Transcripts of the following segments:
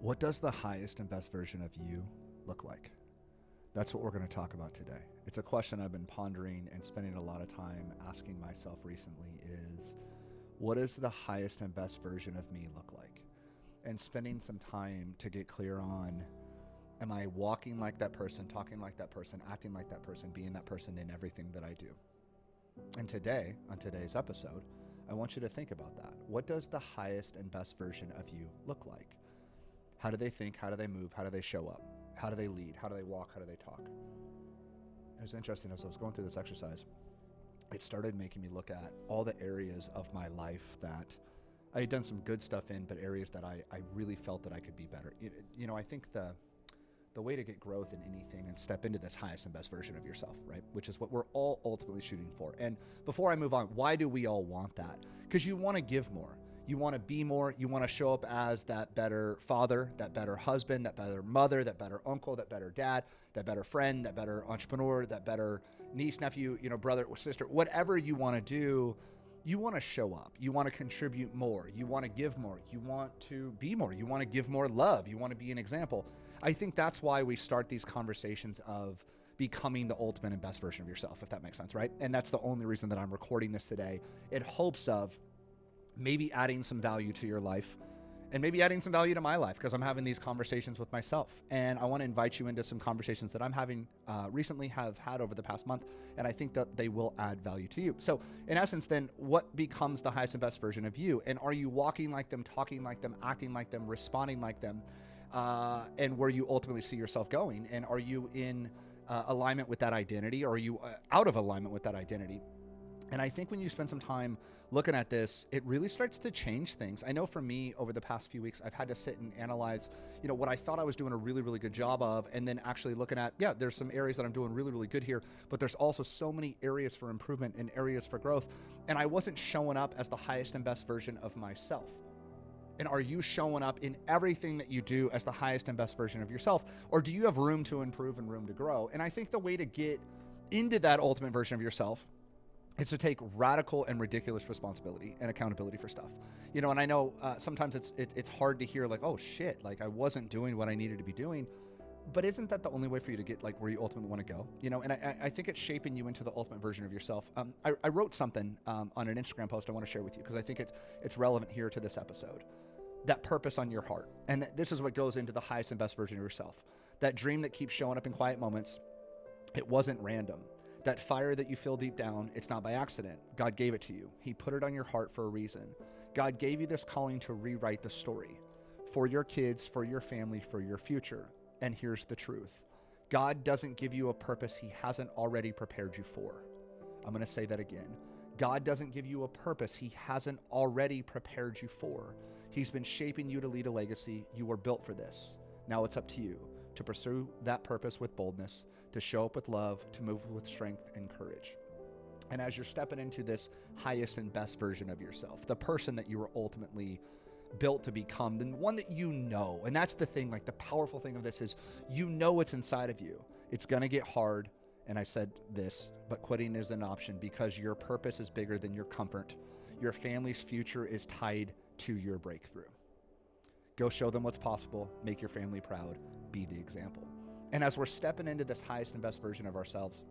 What does the highest and best version of you look like? That's what we're going to talk about today. It's a question I've been pondering and spending a lot of time asking myself recently is, what does the highest and best version of me look like? And spending some time to get clear on, am I walking like that person, talking like that person, acting like that person, being that person in everything that I do? And today, on today's episode, I want you to think about that. What does the highest and best version of you look like? How do they think? How do they move? How do they show up? How do they lead? How do they walk? How do they talk? It was interesting as I was going through this exercise, it started making me look at all the areas of my life that I had done some good stuff in, but areas that I really felt that I could be better. I think the way to get growth in anything and step into this highest and best version of yourself, right? Which is what we're all ultimately shooting for. And before I move on, why do we all want that? Because you want to give more. You want to be more. You want to show up as that better father, that better husband, that better mother, that better uncle, that better dad, that better friend, that better entrepreneur, that better niece, nephew, brother or sister, whatever you want to do. You want to show up. You want to contribute more. You want to give more. You want to be more. You want to give more love. You want to be an example. I think that's why we start these conversations of becoming the ultimate and best version of yourself, if that makes sense, right? And that's the only reason that I'm recording this today, in hopes of maybe adding some value to your life and maybe adding some value to my life, because I'm having these conversations with myself. And I want to invite you into some conversations that I'm having recently, have had over the past month. And I think that they will add value to you. So in essence, then what becomes the highest and best version of you? And are you walking like them, talking like them, acting like them, responding like them? And where you ultimately see yourself going? And are you in alignment with that identity? Or are you out of alignment with that identity? And I think when you spend some time looking at this, it really starts to change things. I know for me, over the past few weeks, I've had to sit and analyze, what I thought I was doing a really, really good job of, and then actually looking at, there's some areas that I'm doing really, really good here, but there's also so many areas for improvement and areas for growth. And I wasn't showing up as the highest and best version of myself. And are you showing up in everything that you do as the highest and best version of yourself? Or do you have room to improve and room to grow? And I think the way to get into that ultimate version of yourself is to take radical and ridiculous responsibility and accountability for stuff. And I know sometimes it's hard to hear, like, oh shit, like I wasn't doing what I needed to be doing. But isn't that the only way for you to get like where you ultimately want to go? And I think it's shaping you into the ultimate version of yourself. I wrote something on an Instagram post I want to share with you, because I think it's relevant here to this episode. That purpose on your heart. And this is what goes into the highest and best version of yourself. That dream that keeps showing up in quiet moments. It wasn't random. That fire that you feel deep down, it's not by accident. God gave it to you. He put it on your heart for a reason. God gave you this calling to rewrite the story for your kids, for your family, for your future. And here's the truth. God doesn't give you a purpose He hasn't already prepared you for. I'm going to say that again. God doesn't give you a purpose He hasn't already prepared you for. He's been shaping you to lead a legacy. You were built for this. Now it's up to you to pursue that purpose with boldness, to show up with love, to move with strength and courage. And as you're stepping into this highest and best version of yourself, the person that you were ultimately built to become, the one that and that's the thing, like the powerful thing of this is, what's inside of you. It's going to get hard. And I said this, but quitting is an option, because your purpose is bigger than your comfort. Your family's future is tied to your breakthrough. Go show them what's possible. Make your family proud. Be the example. And as we're stepping into this highest and best version of ourselves,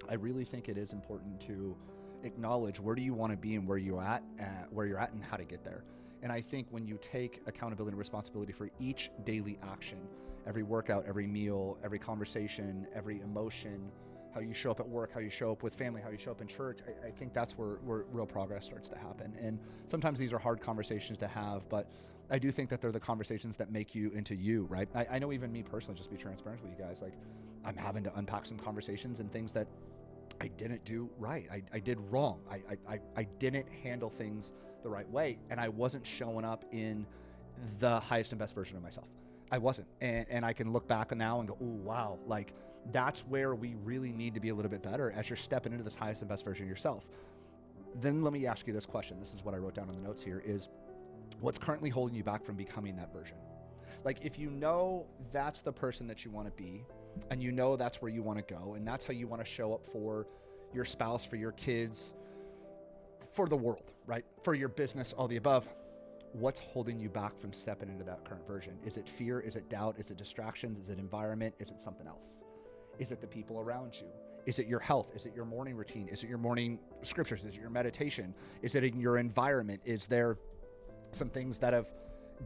I really think it is important to acknowledge, where do you want to be and where you're at and how to get there. And I think when you take accountability and responsibility for each daily action, every workout, every meal, every conversation, every emotion, how you show up at work, how you show up with family, how you show up in church, I think that's where real progress starts to happen. And sometimes these are hard conversations to have, but I do think that they're the conversations that make you into you, right? I know even me personally, just be transparent with you guys, like I'm having to unpack some conversations and things that I didn't do right. I did wrong. I didn't handle things the right way, and I wasn't showing up in the highest and best version of myself. I wasn't. And I can look back now and go, oh, wow, like that's where we really need to be a little bit better as you're stepping into this highest and best version of yourself. Then let me ask you this question. This is what I wrote down in the notes here, is what's currently holding you back from becoming that version? Like if that's the person that you want to be, and that's where you want to go, and that's how you want to show up for your spouse, for your kids, for the world, right? For your business, all the above. what's holding you back from stepping into that current version? Is it fear? Is it doubt? Is it distractions? Is it environment? Is it something else? Is it the people around you? Is it your health? Is it your morning routine? Is it your morning scriptures? Is it your meditation? Is it in your environment? Is there some things that have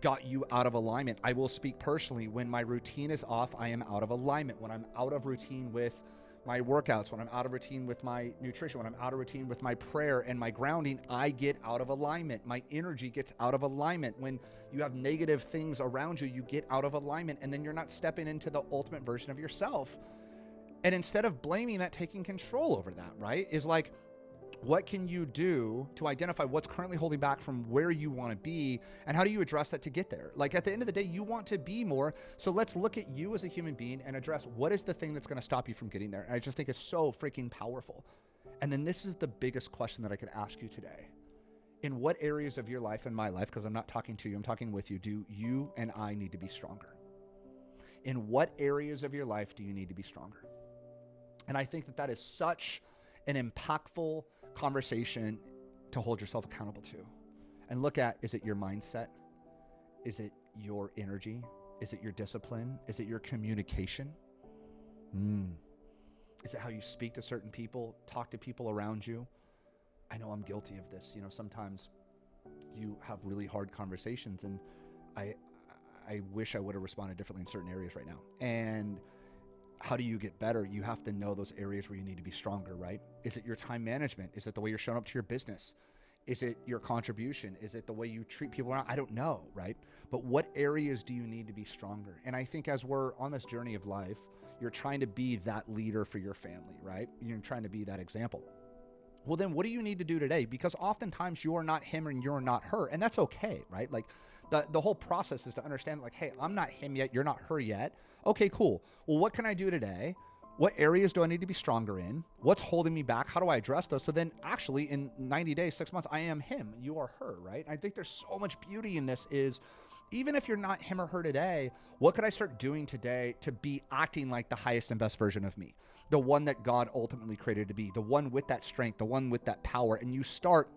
got you out of alignment? I will speak personally. When my routine is off, I am out of alignment. When I'm out of routine with my workouts, when I'm out of routine with my nutrition, when I'm out of routine with my prayer and my grounding, I get out of alignment. My energy gets out of alignment. When you have negative things around you, you get out of alignment, and then you're not stepping into the ultimate version of yourself. And instead of blaming that, taking control over that, right? Is like, what can you do to identify what's currently holding back from where you want to be, and how do you address that to get there? Like, at the end of the day, you want to be more. So let's look at you as a human being and address what is the thing that's going to stop you from getting there. And I just think it's so freaking powerful. And then this is the biggest question that I could ask you today. In what areas of your life and my life, because I'm not talking to you, I'm talking with you, do you and I need to be stronger? In what areas of your life do you need to be stronger? And I think that that is such an impactful conversation to hold yourself accountable to. And look at, is it your mindset? Is it your energy? Is it your discipline? Is it your communication? Is it how you speak to certain people, talk to people around you? I know I'm guilty of this. You know, sometimes you have really hard conversations, and I wish I would have responded differently in certain areas right now. And how do you get better? You have to know those areas where you need to be stronger, right? Is it your time management? Is it the way you're showing up to your business? Is it your contribution? Is it the way you treat people around? I don't know, right? But what areas do you need to be stronger? And I think as we're on this journey of life, you're trying to be that leader for your family, right? You're trying to be that example. Well, then what do you need to do today? Because oftentimes you are not him and you're not her, and that's okay, right? Like the whole process is to understand, like, hey, I'm not him yet, you're not her yet. Okay, cool. Well, what can I do today? What areas do I need to be stronger in? What's holding me back? How do I address those? So then actually in 90 days, 6 months, I am him, you are her, right? I think there's so much beauty in this is, even if you're not him or her today, what could I start doing today to be acting like the highest and best version of me? The one that God ultimately created to be, the one with that strength, the one with that power. And you start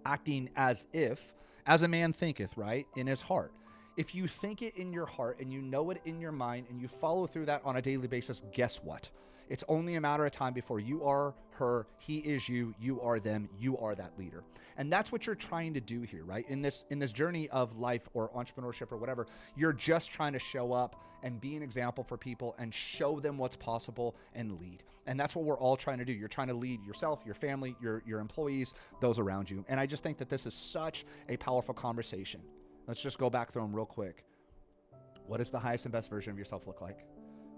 acting as if, as a man thinketh, right, in his heart. If you think it in your heart and you know it in your mind and you follow through that on a daily basis, guess what? It's only a matter of time before you are her, he is you, you are them, you are that leader. And that's what you're trying to do here, right? In this journey of life or entrepreneurship or whatever, you're just trying to show up and be an example for people and show them what's possible and lead. And that's what we're all trying to do. You're trying to lead yourself, your family, your employees, those around you. And I just think that this is such a powerful conversation. Let's just go back through them real quick. What does the highest and best version of yourself look like?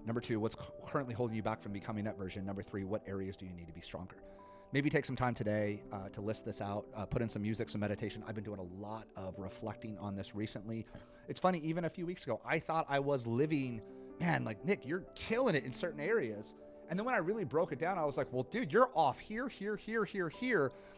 Number 2, what's currently holding you back from becoming that version? Number 3, what areas do you need to be stronger? Maybe take some time today to list this out, put in some music, some meditation. I've been doing a lot of reflecting on this recently. It's funny, even a few weeks ago, I thought I was living, man, like, Nick, you're killing it in certain areas. And then when I really broke it down, I was like, well, dude, you're off here.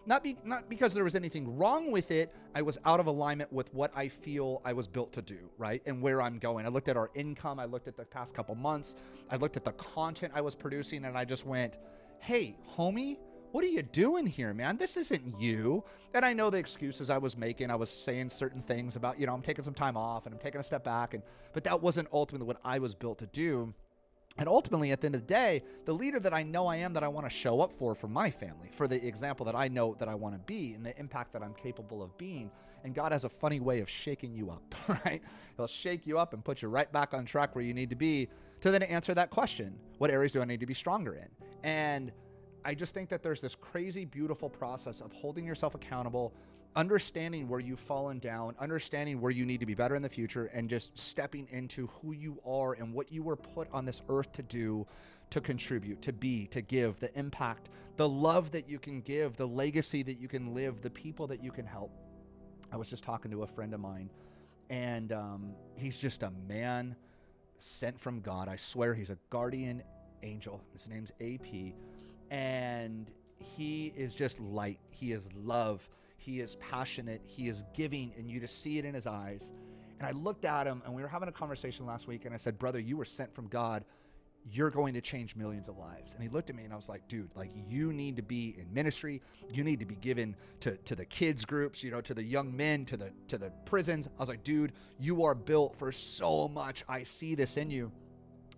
Not because there was anything wrong with it. I was out of alignment with what I feel I was built to do, right? And where I'm going. I looked at our income. I looked at the past couple months. I looked at the content I was producing, and I just went, hey, homie, what are you doing here, man? This isn't you. And I know the excuses I was making. I was saying certain things about, I'm taking some time off and I'm taking a step back. But that wasn't ultimately what I was built to do. And ultimately, at the end of the day, the leader that I know I am, that I want to show up for my family, for the example that I know that I want to be, and the impact that I'm capable of being. And God has a funny way of shaking you up, right? He'll shake you up and put you right back on track where you need to be to then answer that question. What areas do I need to be stronger in? And I just think that there's this crazy, beautiful process of holding yourself accountable, understanding where you've fallen down, understanding where you need to be better in the future, and just stepping into who you are and what you were put on this earth to do, to contribute, to be, to give, the impact, the love that you can give, the legacy that you can live, the people that you can help. I was just talking to a friend of mine, and he's just a man sent from God. I swear he's a guardian angel. His name's AP, and he is just light. He is love. He is passionate. He is giving, and you just see it in his eyes. And I looked at him, and we were having a conversation last week, and I said, brother, you were sent from God. you're going to change millions of lives. And he looked at me and I was like, dude, like you need to be in ministry. You need to be given to the kids groups, to the young men, to the prisons. I was like, dude, you are built for so much. I see this in you.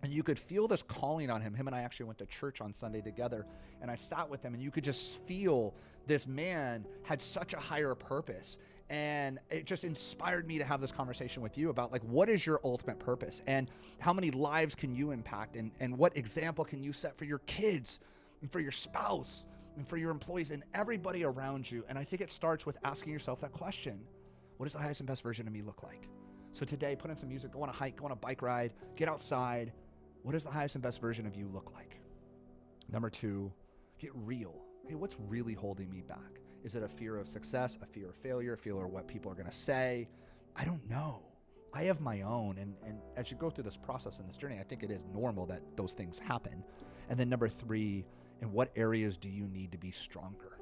And you could feel this calling on him. Him and I actually went to church on Sunday together, and I sat with him, and you could just feel this man had such a higher purpose. And it just inspired me to have this conversation with you about, like, what is your ultimate purpose, and how many lives can you impact, and what example can you set for your kids and for your spouse and for your employees and everybody around you. And I think it starts with asking yourself that question: what does the highest and best version of me look like? So today, put in some music, go on a hike, go on a bike ride, get outside. What does the highest and best version of you look like? Number 2, get real. Hey, what's really holding me back? Is it a fear of success, a fear of failure, a fear of what people are going to say? I don't know. I have my own. And as you go through this process and this journey, I think it is normal that those things happen. And then number 3, in what areas do you need to be stronger?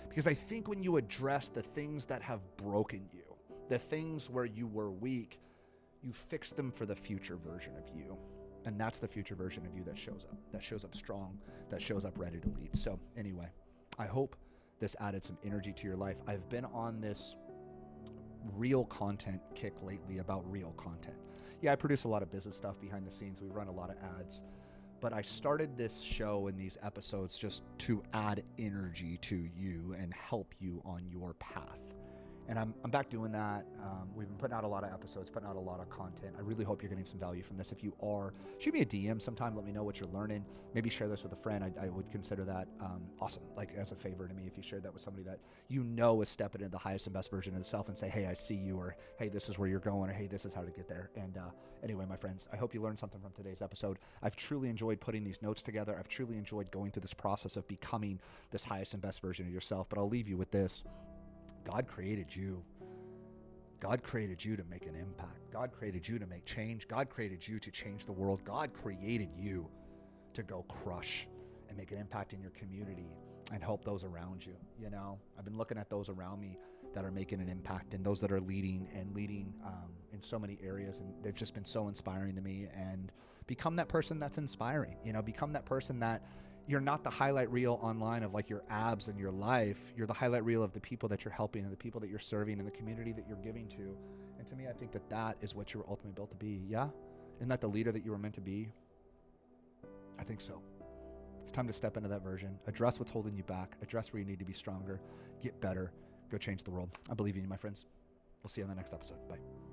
Because I think when you address the things that have broken you, the things where you were weak, you fix them for the future version of you. And that's the future version of you that shows up strong, that shows up ready to lead. So anyway, I hope this added some energy to your life. I've been on this real content kick lately about real content. Yeah, I produce a lot of business stuff behind the scenes. We run a lot of ads. But I started this show and these episodes just to add energy to you and help you on your path. And I'm back doing that. We've been putting out a lot of episodes, putting out a lot of content. I really hope you're getting some value from this. If you are, shoot me a DM sometime. Let me know what you're learning. Maybe share this with a friend. I would consider that awesome, like as a favor to me, if you shared that with somebody that is stepping into the highest and best version of themselves and say, hey, I see you, or hey, this is where you're going, or hey, this is how to get there. And anyway, my friends, I hope you learned something from today's episode. I've truly enjoyed putting these notes together. I've truly enjoyed going through this process of becoming this highest and best version of yourself. But I'll leave you with this. God created you. God created you to make an impact. God created you to make change. God created you to change the world. God created you to go crush and make an impact in your community and help those around you. I've been looking at those around me that are making an impact and those that are leading in so many areas. And they've just been so inspiring to me. And become that person that's inspiring. Become that person that you're not the highlight reel online of like your abs and your life. You're the highlight reel of the people that you're helping and the people that you're serving and the community that you're giving to. And to me, I think that is what you were ultimately built to be. Yeah? Isn't that the leader that you were meant to be? I think so. It's time to step into that version. Address what's holding you back. Address where you need to be stronger. Get better. Go change the world. I believe in you, my friends. We'll see you on the next episode. Bye.